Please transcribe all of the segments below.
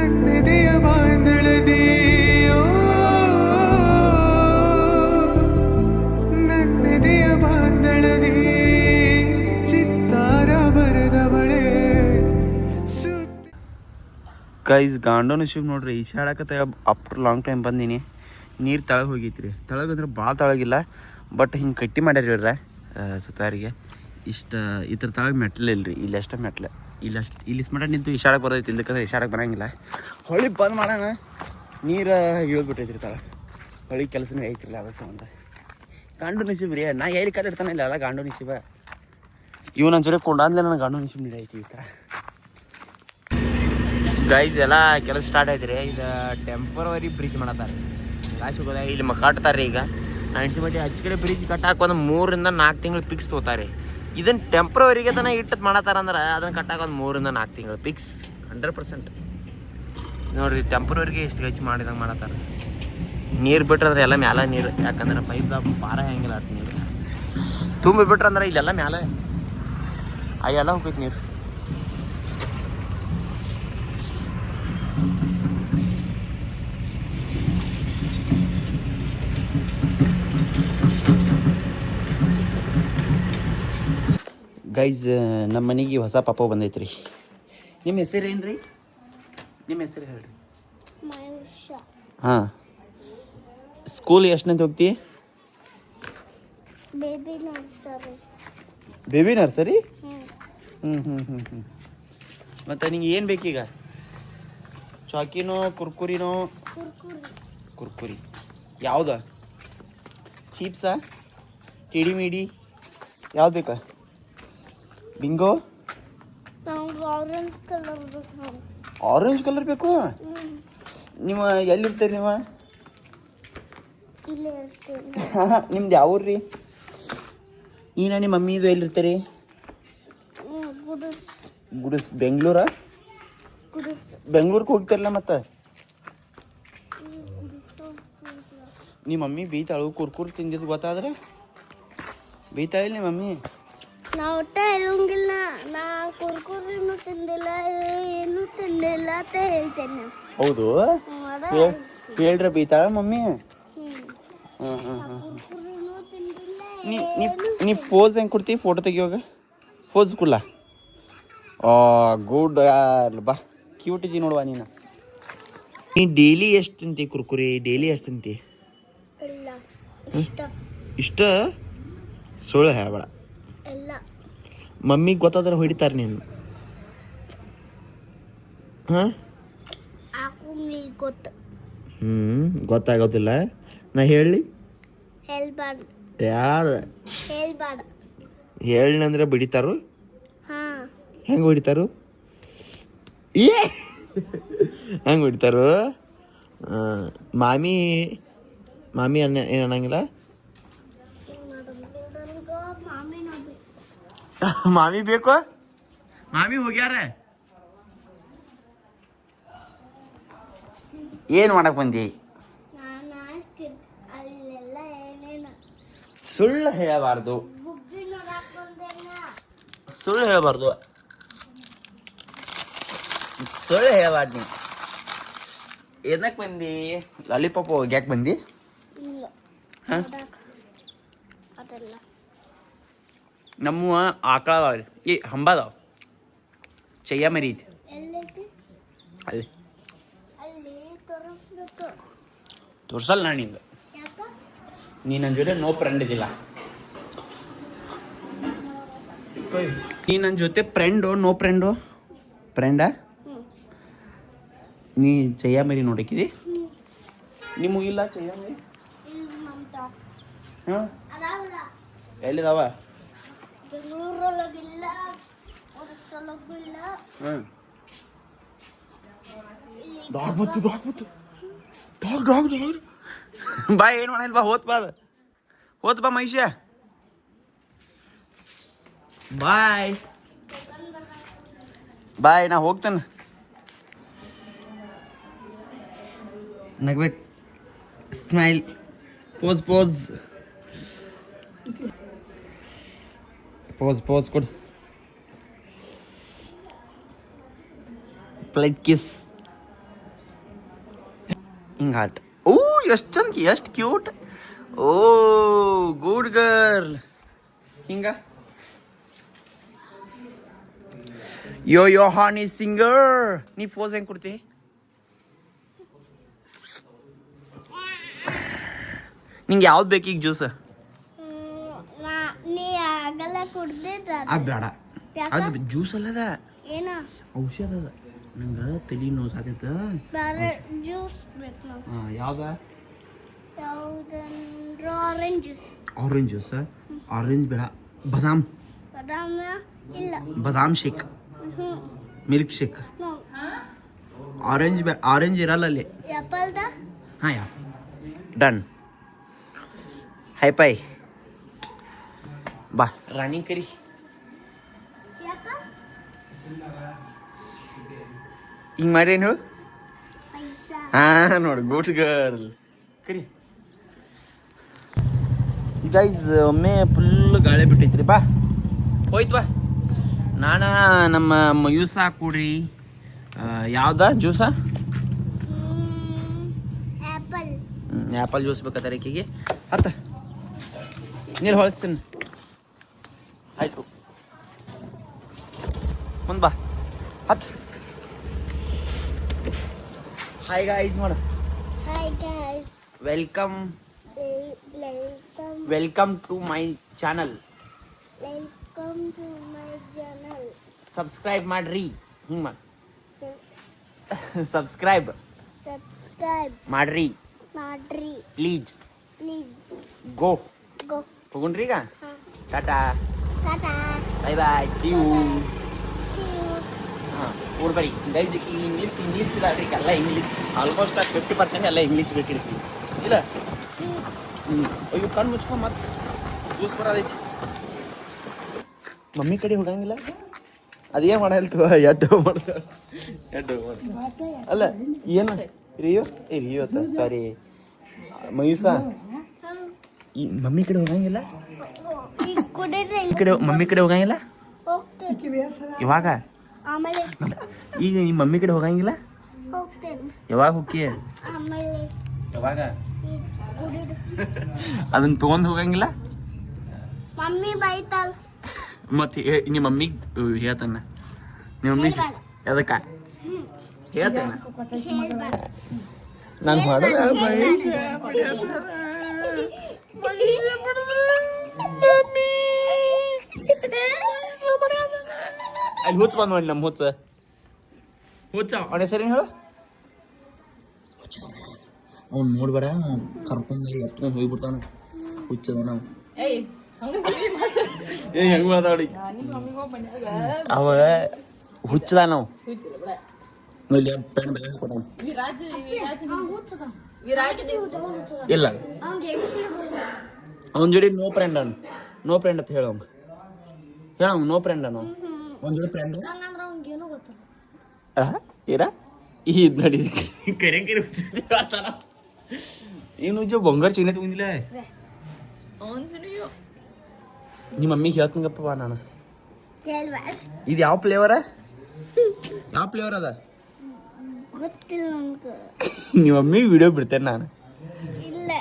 ನನ್ನೆದೆಯ ಬಾಂಧಳದಿ ನನ್ನೆದೆಯ ಬಾಂಧಳದಿ ಚಿತ್ತಾರ ಬರೆದವಳೆ ಗೈಸ್ ಗಾಂಡೋನ ಶಿವ್ ನೋಡ್ರಿ ಈಶಾಡಕತ್ತ ಆಫ್ಟರ್ ಲಾಂಗ್ ಟೈಮ್ ಬಂದೀನಿ. ನೀರು ತಳಗೆ ಹೋಗೈತ್ರಿ. ತಳಗಂದ್ರೆ ಭಾಳ ತಳಗಿಲ್ಲ, ಬಟ್ ಹಿಂಗೆ ಕಟ್ಟಿ ಮಾಡ್ಯಾರ ಇವ್ರ ಸುತ್ತಾರಿಗೆ. ಇದ್ರ ತಳಗೆ ಮೆಟ್ಲೆ ಇಲ್ರಿ, ಇಲ್ಲಷ್ಟ ಮೆಟ್ಲೆ ಇಲ್ಲಿ ಮಟ ನಿಂತು ಇಶಾಡಕ್ಕೆ ಬರೋದೈತಿ. ಇಲ್ಲಕಂದ್ರೆ ಇಶಾಡಕ್ಕೆ ಬರೋಂಗಿಲ್ಲ. ಹೊಳಿ ಬಂದ್ ಮಾಡೋಣ, ನೀರು ಇಳಿದ್ಬಿಟ್ಟೈತ್ರಿ ತಳ. ಹೊಳಿ ಕೆಲಸನೇ ಐತ್ರಿಲ್ಲ ಅದ ಸಂಬಂಧ. ಗಾಂಡು ನಶೀಬ್ ರೀ, ನಾ ಎಲ್ಲಿ ಕಟ್ಟಿರ್ತಾನೆ ಇಲ್ಲ ಅಲ್ಲ ಗಾಂಡು ನಶೀಬ. ಇವ್ ನನ್ನ ಜೊತೆ ಕೊಂಡಾದ್ಲೆ ನನ್ನ ಗಾಂಡು ನಶೀಬ್ ನೀರು ಐತಿ ಈ ಥರ. ಗೈಸ್ ಎಲ್ಲ ಕೆಲಸ ಸ್ಟಾರ್ಟ್ ಆಯ್ತು ರೀ. ಇದು ಟೆಂಪರವರಿ ಬ್ರಿಡ್ಜ್ ಮಾಡತ್ತಾರೆ. ಕಾಸು ಹೋಗೋದ ಇಲ್ಲಿ ಕಟ್ತಾರೆ. ಈಗ 90 ಮಟ್ಟಿ ಹಚ್ಕಡೆ ಬ್ರಿಡ್ಜ್ ಕಟ್ಟಾಕ ಒಂದು 3 ರಿಂದ 4 ತಿಂಗಳು ಫಿಕ್ಸ್ ತೊಗೋತಾರೆ. ಇದನ್ನು ಟೆಂಪ್ರವರಿಗೆ ತನ ಇಟ್ಟದ್ದು ಮಾಡತ್ತಾರಂದ್ರೆ ಅದನ್ನು ಕಟ್ಟಾಕ ಒಂದು 3 ರಿಂದ 4 ತಿಂಗಳು ಫಿಕ್ಸ್ 100%. ನೋಡಿರಿ ಟೆಂಪ್ರವರಿಗೆ ಇಷ್ಟು ಗಚ್ಚಿ ಮಾಡಿದಂಗೆ ಮಾಡತ್ತಾರೆ. ನೀರು ಬಿಟ್ರಂದ್ರೆ ಎಲ್ಲ ಮ್ಯಾಲ ನೀರು, ಯಾಕಂದ್ರೆ ಪೈಪ್ದಾಗ ಪಾರ ಹೆಂಗಿಲ್ಲ ಅಷ್ಟು ನೀರು ತುಂಬಿ ಬಿಟ್ರಂದ್ರೆ ಇಲ್ಲೆಲ್ಲ ಮ್ಯಾಲೆ ಅಲ್ಲೆಲ್ಲ ಹೋಗೈತೆ ನೀರು. ಗೈಸ್ ನಮ್ಮ ಮನೆಗೆ ಹೊಸ ಪಾಪ ಬಂದೈತ್ರಿ. ನಿಮ್ಮ ಹೆಸರು ಏನು ರೀ? ನಿಮ್ಮ ಹೆಸರು ಹೇಳ್ರಿ. ಹಾಂ, ಸ್ಕೂಲ್ ಎಷ್ಟನೇಂತ ಹೋಗ್ತಿ? Baby nursery. ಮತ್ತು ನಿಂಗೆ ಏನು ಬೇಕೀಗ? ಚಾಕಿನೋ ಕುರ್ಕುರಿನೋ? ಕುರ್ಕುರಿ ಯಾವ್ದ? ಚೀಪ್ಸಾ ಟಿಡಿ ಮಿಡಿ ಯಾವ್ದು ಬೇಕಾ? ಬಿಂಗೋ ಆರೆಂಜ್ ಕಲರ್ ಬೇಕು. ನೀವು ಎಲ್ಲಿರ್ತೀರಿ? ನೀವು ನಿಮ್ದು ಯಾವ ಊರು ರೀ? ನಿಮ್ಮ ಮಮ್ಮಿದು ಎಲ್ಲಿರ್ತೀರಿ? ಗುಡಸ್. ಬೆಂಗಳೂರ? ಬೆಂಗ್ಳೂರ್ಗೆ ಹೋಗ್ತಾರಲ್ಲ ಮತ್ತೆ. ನಿಮ್ಮ ಮಮ್ಮಿ ಬೈತಾಳು ಕುರ್ಕುರ್ ತಿಂದಿದ್ದು ಗೊತ್ತಾದ್ರೆ? ಬೈತಾ ಇಲ್ಲ ನಿಮ್ಮ ಮಮ್ಮಿ? ನಾ ಒಟ್ಟ ಇರಂಗಿಲ್ಲ, ನಾ ಕುರ್ಕುರಿನೂ ತಿಂದಿಲ್ಲ, ಏನು ತಿಂದಿಲ್ಲ ಅಂತ ಹೇಳ್ತೇನೆ. ಹೌದು, ಹೇಳ್ರ ಬೈತಾಳ ಮಮ್ಮಿ? ನೀ ಪೋಸ್ ಹೆಂಗೆ ಕೊಡ್ತೀವಿ ಫೋಟೋ ತೆಗಿಯುವಾಗ? ಪೋಸ್ ಕೊಡ್ಲ? ಗುಡ್ ಬಾ, ಕ್ಯೂಟ್ ಇದ್ದೀವಿ ನೋಡುವ ನೀನು. ನೀ ಡೈಲಿ ಎಷ್ಟು ತಿಂತಿ ಕುರ್ಕುರಿ? ಡೈಲಿ ಎಷ್ಟು ತಿಂತಿ? ಇಷ್ಟ ಸುಳ್ಳು ಹೇಳಬೇಡ. ಮಮ್ಮಿಗೆ ಗೊತ್ತಾದ್ರೆ ಹೊಡಿತಾರೆ ನೀನು. ಹಾಂ, ಗೊತ್ತಾಗೋದಿಲ್ಲ. ನಾ ಹೇಳಿ ಯಾರು ಹೇಳಂದ್ರೆ ಬಿಡಿತಾರು? ಹೆಂಗೆ ಹೊಡಿತಾರು? ಹೆಂಗೆ ಹೊಡಿತಾರು? ಮಾಮಿ ಏನು ಅನ್ನಂಗಿಲ್ಲ? ಮಾಮಿ ಬೇಕು? ಮಾಮಿ ಹೋಗ್ಯಾರ? ಏನು ಮಾಡಕ್ ಬಂದಿ? ಸುಳ್ಳು ಹೇಳಬಾರ್ದು, ಸುಳ್ಳು ಹೇಳಬಾರ್ದು, ಸುಳ್ಳು ಹೇಳಬಾರ್ದು. ನೀ ಏನಕ್ಕೆ ಬಂದಿ? ಲಾಲಿಪಾಪ್ ಹೋಗ್ಯಾಕೆ ಬಂದಿ? ಹಾಂ, ನಮ್ಮ ಆಕಳ ಅದಾವ, ಈ ಹಂಬ ಅದಾವ, ಚಯ್ಯ ಮರಿ ಐತಿ ಅಲ್ಲಿ. ತೋರ್ಸಲ್ಲ ನಾನು ನಿಂಗೆ. ನೀ ನನ್ನ ಜೊತೆ ನೋ ಫ್ರೆಂಡ್ ಇದಿಲ್ಲ. ನೀ ನನ್ನ ಜೊತೆ ಫ್ರೆಂಡು ನೋ ಫ್ರೆಂಡು? ಫ್ರೆಂಡಾ? ನೀ ಚಯ್ಯ ಮರಿ ನೋಡಕ್ಕಿದಿ? ನಿಮಗಿಲ್ಲ ಚಯ್ಯ ಮರಿ? ಹಾಂ, ಎಲ್ಲಿದಾವ? ಹಾಂ, ಡಾಗ್ ಬತ್ತು, ಡಾಗ್ ಬತ್ತು, ಡಾಗ್ ಡಾಗ್ ಡಾಗ್. ಬಾ, ಏನು ಮಾಡಿಲ್ಲ, ಬಾ, ಹೋತ್ ಬಾ ಮಹಿಷ. ಬಾಯ್ ಬಾಯ್, ನಾ ಹೋಗ್ತೇನೆ. ನಗ್ಬೇಕು, smile, pose pose pose pose ಕೊಡು. ಪ್ಲೇಟ್ ಕಿಸ್. ಹಿಂಗೆ ಹಾರ್ಟ್. ಓ ಎಷ್ಟು ಚಂದ, ಎಷ್ಟು ಕ್ಯೂಟ್. ಓ ಗುಡ್ ಗರ್ಲ್. ಹಿಂಗ ಯೋ ಯೋ ಹಾನಿ ಸಿಂಗರ್. ನೀ ಫೋಸ್ ಹೆಂಗೆ ಕೊಡ್ತಿ? ನಿಂಗೆ ಯಾವ್ದು ಬೇಕು ಈಗ ಜ್ಯೂಸ್? ನೀ ಆಗಲ್ಲ ಕುಡ್ದಿದ್ದ ಅದು ಬೇಡ, ಅದು ಜ್ಯೂಸ್ ಅಲ್ಲದ, ಏನ ಔಷಧ ಅದ. ನಂಗೆ ತಲೆ ನೋವು ಸಾಕೈತೆ. ಬೇರೆ ಜ್ಯೂಸ್ ಬೇಕು ನಾವು. ಹಾಂ ಯಾವ್ದ? ಯಾವುದಂದ್ರೆ orange juice. Orange juice? Orange ಬೇಡ, ಬಾದಾಮ್. ಬಾದಾಮ ಇಲ್ಲ. Badam shake, milk shake. No. Orange orange ಇರಲ್ಲ ಅಲ್ಲಿ. ಆ್ಯಪಲ್ದ. ಹಾಂ ಯಾ ಡನ್. ಹೈ ಪೈ ಬಾ ರಾಣಿ ಕರಿ. ಹಿಂಗೆ ಮಾಡಿ ಏನು ಹೇಳು? ಹಾಂ ನೋಡಿ ಗುಡ್ ಗರ್ಲ್ ಕರಿ. ಗೈಸ್ ಒಮ್ಮೆ ಫುಲ್ ಗಾಳಿ ಬಿಟ್ಟೈತ್ರಿ. ಬಾ ಹೋಯ್ತು ಬಾ. ನಾನು ನಮ್ಮ ಮಯೂಸ ಕೂಡ್ರಿ. ಯಾವ್ದ ಜ್ಯೂಸ? ಆ್ಯಪಲ್. ಆ್ಯಪಲ್ ಜ್ಯೂಸ್ ಬೇಕಾದ್ರೆ ಈಕೆಗೆ ಹತ್ತ ನೀರು ಹೊಳಿಸ್ತೀನಿ. ಆಯ್ತು ಮುಂದೆ ಬಾ ಹತ್ತು. ಹಾಯ್ ಗಾಯ್ಸ್ ಮಾಡು. Hi guys. Welcome welcome welcome to my channel. Welcome to my channel. Subscribe ಮಾಡ್ರಿ. ಹಿಂಗೆ ಮಾಡಿ ಸಬ್ಸ್ಕ್ರೈಬ್ ಸಬ್ಸ್ಕ್ರೈಬ್ ಮಾಡ್ರಿ ಮಾಡ್ರಿ ಪ್ಲೀಸ್. ಪ್ಲೀಸ್. ಗೋ ಗೋ. ಹೋಗುಣ್ರಿ ಈಗ. ಹಾಂ. Tata tata. Bye bye see you. See you. ಹಾಂ ನೋಡ್ಬರಿ ಗೈಸ್, ಇಂಗ್ಲೀಷ್ ಇಲ್ಲ ರೀ, ಎಲ್ಲ ಇಂಗ್ಲೀಷ್ ಆಲ್ಮೋಸ್ಟ್ 50% ಎಲ್ಲ ಇಂಗ್ಲೀಷ್ ಬೇಕಿರ್ತಿ ಇಲ್ಲ. ಅಯ್ಯೋ ಕಣ್ಣು ಮುಚ್ಕೊಂಡು ಮತ್ತೆ ಜ್ಯೂಸ್ ಬರೋದೈತಿ. ಮಮ್ಮಿ ಕಡೆ ಹೋಗಂಗಿಲ್ಲ, ಅದೇನು ಮಾಡಲ್ತು ಎಡ್ಡು ಮಾಡ್ತಾಳೆ. ಅಲ್ಲ ಏನು ರಿಯೋ ರಿಯೋ ಅಂತ ಸಾರಿ ಮಯೂಸ, ಈ ಮಮ್ಮಿ ಕಡೆ ಹೋಗಂಗಿಲ್ಲ. ಈಗ ಕುಡಿದ್ರೆ ಮಮ್ಮಿ ಕಡೆ ಹೋಗಂಗಿಲ್ಲ ಹೋಗ್ತೇನೆ. ಇವಾಗ. ಆಮೇಲೆ ಈಗ ನಿಮ್ಮ ಮಮ್ಮಿ ಕಡೆ ಹೋಗಂಗಿಲ್ಲ. ಹೋಗ್ತೇನೆ. ಯಾವಾಗ ಹೋಗಿ? ಆಮೇಲೆ ಯಾವಾಗ ಈಗ ಕುಡಿದು ಅದನ್ನ ತೊಗೊಂಡು ಹೋಗಂಗಿಲ್ಲ. ಮಮ್ಮಿ ಬೈತಾಳ. ಮತ್ತೆ ನಿಮ್ಮ ಮಮ್ಮಿಗೆ ಹೇಳ್ತಾನ. ನಿಮ್ಮ ಮಮ್ಮಿ ಹೇಳ್ಬೇಡ. ಅದಕ್ಕ ಹೇಳ್ತಾನ. ಹೇಳ್ಬೇಡ. ನಾನು ಮಾಡೋದ ಅಲ್ಲಿ ಹುಚ್ಚ ಬಂದ್ ನೋಡಿ ನಮ್ಮ ಹುಚ್ಚ ಅವನ ಹೆಸರೇನು ಹೇಳು? ಅವ್ನು ನೋಡ್ಬೇಡ, ಕರ್ಕೊಂಡು ಎತ್ಕೊಂಡು ಹೋಗ್ಬಿಡ್ತಾನ. ಹುಚ್ಚದ ನಾವು ಹೆಂಗ್ ಮಾತಾಡಿ ಅವ ಹುಚ್ಚದ ನಾವು ಇಲ್ಲಿ ಪೆನ್ ಬೆಲೆ ಕೊಟ್ಟಾನ. ಇಲ್ಲ ಅವನ ಜೋಡಿ ನೋ ಫ್ರೆಂಡ್ ಅನ್, ನೋ ಫ್ರೆಂಡ್ ಅಂತ ಹೇಳೋಂಗ ನೋ ಫ್ರೆಂಡ್ ಅನು ಅವನ ಜೋಡಿ ಫ್ರೆಂಡ್ ಏನ ಈ ನಡಿ ಕರೆ ಕರೆ ಏನು ಜೋ ಬಂಗಾರ ಚೀನೆ ತಗೊಂಡಿಲ್ಲ. ನಿಮ್ಮ ಮಮ್ಮಿಗೆ ಹೇಳ್ತೀನಪ್ಪ ಬಾ ನಾನು. ಹೇಳ್ಬೇಡ. ಇದು ಯಾವ ಫ್ಲೇವರ ಅದ ಗೊತ್ತಿಲ್ಲ ನಮ್ಗೆ. ನಿಮ್ಮ ಮಮ್ಮಿಗೆ ವಿಡಿಯೋ ಬಿಡ್ತೇನೆ ನಾನು. ಇಲ್ಲ.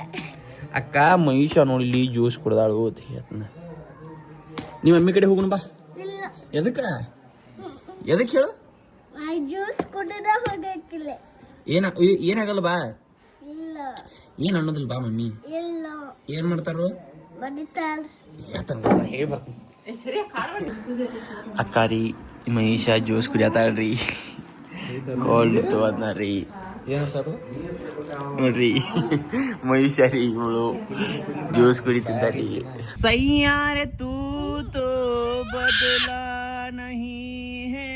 ಅಕ್ಕ ಮಹೇಶ ನೋಡಿ ಇಲ್ಲಿ ಜ್ಯೂಸ್ ಕುಡ್ದಾಳು ಅಂತ ಹೇಳ್ತಾನ. ನಿಮ್ಮ ಮಮ್ಮಿ ಕಡೆ ಹೋಗೋಣ ಬಾ. ಇಲ್ಲ. ಎದಕ್ಕೆ ಹೇಳು? ಜ್ಯೂಸ್ ಕುಡಿದ ಹೋಗಕ್ಕಿಲ್ಲ. ಏನಾಗಲ್ಲ ಬಾ. ಇಲ್ಲ. ಏನ್ ಅನ್ನೋದಿಲ್ಲ ಬಾ ಮಮ್ಮಿ. ಇಲ್ಲ. ಏನ್ ಮಾಡ್ತಾರೋ ಬಡಿತಾಳ. ಹೇಳಿ ಬರ್ತೀನಿ. ಅಕ್ಕ ರೀ ಮಹೇಶ ಜ್ಯೂಸ್ ಕುಡಿಯತಾಳ್ರಿ, ಕೋಲ್ಡ್ ಇತ್ತು ಅದನ್ನ ಏನಂತಾರು ನೋಡ್ರಿ. ಮಹೇಶ ರೀ ಇವಳು ಜ್ಯೂಸ್ ಕುಡಿತಿದ್ದಾರಿ. ಸೈಯಾರೆ ತೂ ತೋ ಬದಲಾ ನಹೀ ಹೇ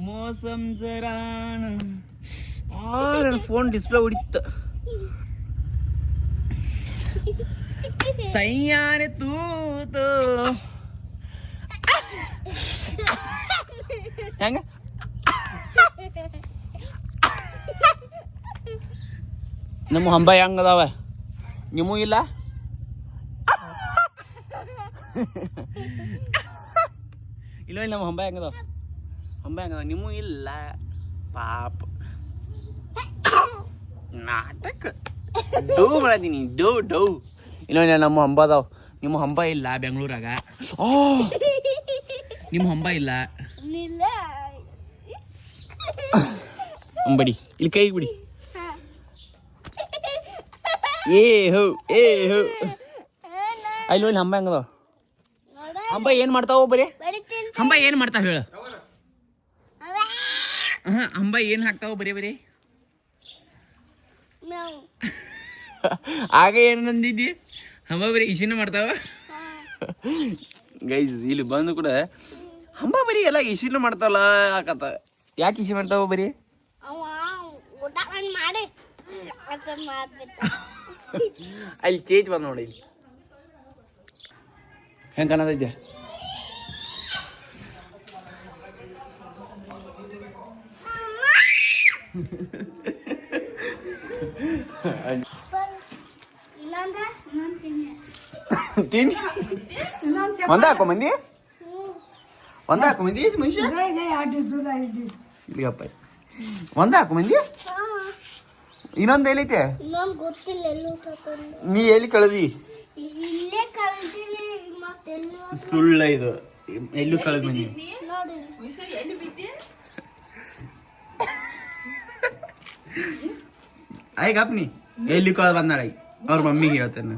ಮೌಸಮ್ ಜರಾ. Phone display ಹೊಡಿತ. ಸೈಯಾರೆ ತೂ ತೋ ಹೆಂಗ ನಮ್ಮ ಹಂಬ ಹೆಂಗದಾವ ನಿಮೂ ಇಲ್ಲ? ಇಲ್ಲ ನಮ್ಮ ಹಂಬ ಹೆಂಗದಾವ ನಿಮೂ ಇಲ್ಲ ಪಾಪ. ನಾಟಕ ಡೌ ಮಾಡೀನಿ ಡೌ ಇನ್ನೊಂದು ನಮ್ಮ ಹಂಬ ಅದಾವ. ನಿಮ್ಮ ಹಂಬ ಇಲ್ಲ ಬೆಂಗಳೂರಾಗ. ಓ ನಿಮ್ಮ ಹಂಬ ಇಲ್ಲ. ಅಂಬಡಿ ಇಲ್ಲಿ ಕೈ ಬಿಡಿ. ಏ ಹೋ ಅಲ್ಲಿ ನೋಡಿ ಹಂಬ ಹೆಂಗದ. ಹಂಬ ಏನ್ ಮಾಡ್ತಾವ ಬರೀ? ಹಂಬ ಏನ್ ಮಾಡ್ತಾವ ಹೇಳ. ಹಂಬ ಏನ್ ಹಾಕ್ತಾವ ಬರೀ? ಆಗ ಏನ್ ನಂದಿದ್ದಿ? ಹಂಬ ಬರೀ ಇಶಿನ ಮಾಡ್ತಾವ. ಗೈಸ್ ಇಲ್ಲಿ ಬಂದು ಕೂಡ ಹಂಬ ಬರೀ ಎಲ್ಲ ಇಶಿನ ಮಾಡ್ತಾವಲ್ಲ ಆಕತ್ತ. ಯಾಕೆ ಇಶಿ ಮಾಡ್ತಾವ ಬರೀ? ಅಲ್ಲಿ ಚೇಂಜ್ ಬಂದ ನೋಡಿ. ಹೆಂಗ ಕಾಣತೈತೆ? ಒಂದ ಹಾಕೋ ಮಂದಿ ಮನುಷ್ಯ ಇಲ್ಲಿಗಪ್ಪ. ಒಂದ ಹಾಕೋ ಮಂದಿ. ಇನ್ನೊಂದು ಏನೈತೆ ಗೊತ್ತಿಲ್ಲ. ನೀ ಎಲ್ಲಿ ಕಳದಿ? ಸುಳ್ಳ ಇದು. ಎಲ್ಲೂ ಕಳೆದ್ ಮಂದಿ ಆಯ್ಗಪ್ಪ. ನೀ ಎಲ್ಲಿ ಕಳೆದ್ ಬಂದಾಳ ಅವ್ರ ಮಮ್ಮಿಗೆ ಹೇಳ್ತೇನೆ.